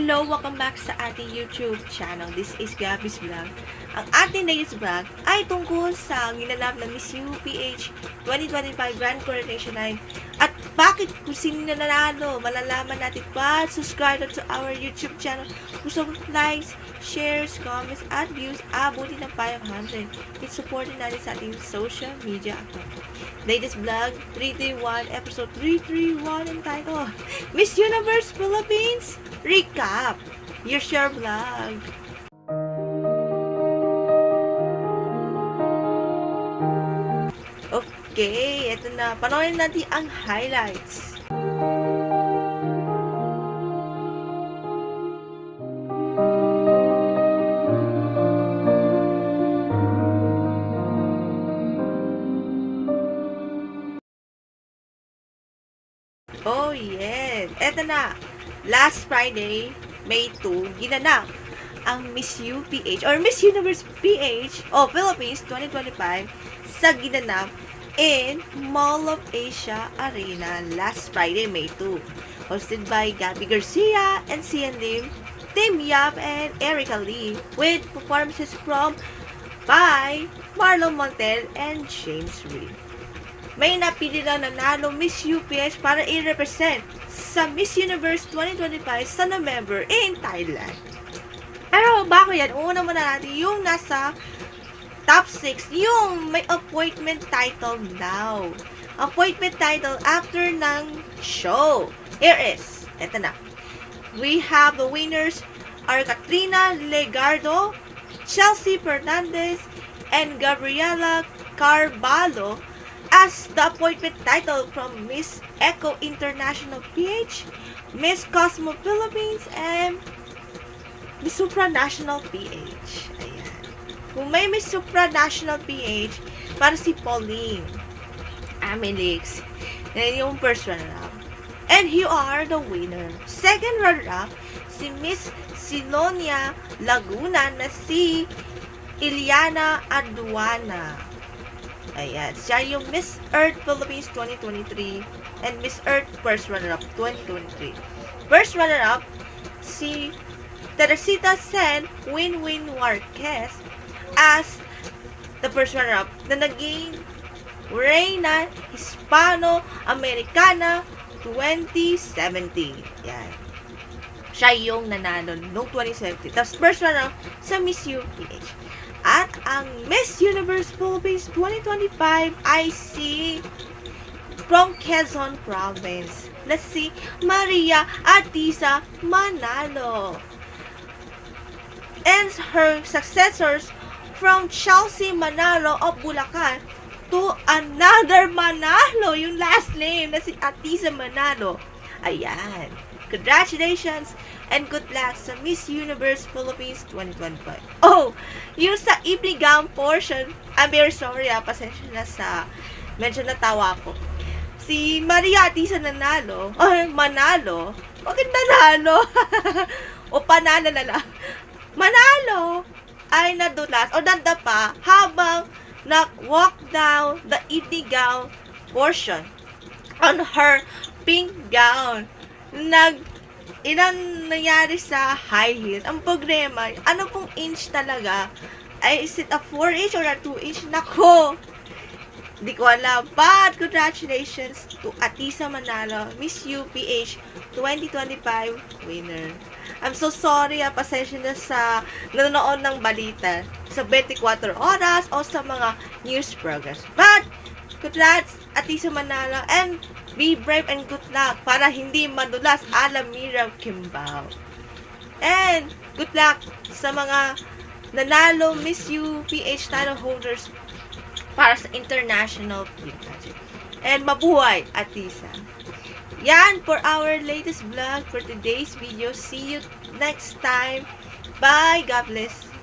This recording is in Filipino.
Hello! Welcome back sa ating YouTube channel. This is Gabby's Vlog. Ang ating latest vlog ay tungkol sa ginanap ng Miss UPH 2025 Grand Coronation Night. At bakit kung sino na nanalo, malalaman natin pa. Subscribe to our YouTube channel. Gusto mo likes, shares, comments, at views, abutin ng 500. It's supported natin sa ating social media account. Latest vlog, 331, episode 331, entitled Miss Universe Philippines Recap. Your share vlog. Okay, eto na. Panoorin natin ang highlights. Oh, yes. Eto na. Last Friday, May 2, ginanap ang Miss UPH or Miss Universe PH o Philippines 2025 sa ginanap in Mall of Asia Arena last Friday, May 2. Hosted by Gabby Garcia and Sian Lim, Tim Yap, and Erica Lee, with performances from by Marlon Montel and James Reid. May napili na nanalo Miss UPH para i-represent sa Miss Universe 2025 sa November in Thailand. Pero bago yan, una muna natin yung nasa top 6, yung may appointment title now. Appointment title after ng show. Here is, eto na. We have the winners are Katrina Legardo, Chelsea Fernandez, and Gabriela Carvalho as the appointment title from Miss Echo International PH, Miss Cosmo Philippines, and Miss Supranational PH. Ayan. Kung may Miss Supranational PH, para si Pauline Amelix. Yan yung first runner-up. And you are the winner. Second runner-up, si Miss Silonia Laguna na si Iliana Aduana. Ayan. Siya yung Miss Earth Philippines 2023 and Miss Earth First Runner-Up 2023. First runner-up, si Teresita Sen Winwin Marquez as the first runner-up na naging Reina Hispano-Americana 2017. Yan. Siya yung nanalo noong 2017. Tapos first runner-up sa Miss UPH. At ang Miss Universe Philippines 2025 ay si from Quezon Province na si Maria Artisa Manalo. And her successors from Chelsea Manalo of Bulacan to another Manalo, yung last name na si Artisa Manalo. Ayan. Congratulations and good luck sa Miss Universe Philippines 2025. Oh, yung sa evening gown portion, I'm very sorry pasensya na sa medyo natawa ko. Si Maria Artisa nanalo, Manalo, bakit nanalo? O panalo na lang. Manalo ay nadulas o nadapa habang nag-walk down the evening gown portion on her pink gown. Ilang nangyari sa high heels. Ang problema, ano pong inch talaga? Ay, is it a 4 inch or a 2 inch? Nako! Hindi ko alam. But, congratulations to Artisa Manalo, Miss UPH 2025 winner. I'm so sorry, pasensya na sa nanonood ng balita sa 24 oras o sa mga news programs. But, congrats, Artisa Manalo, and be brave and good luck para hindi madulas Alamira Kimbao. And good luck sa mga nanalo Miss UPH title holders para sa international film project. And mabuhay, Artisa. Yan for our latest vlog for today's video. See you next time. Bye. God bless.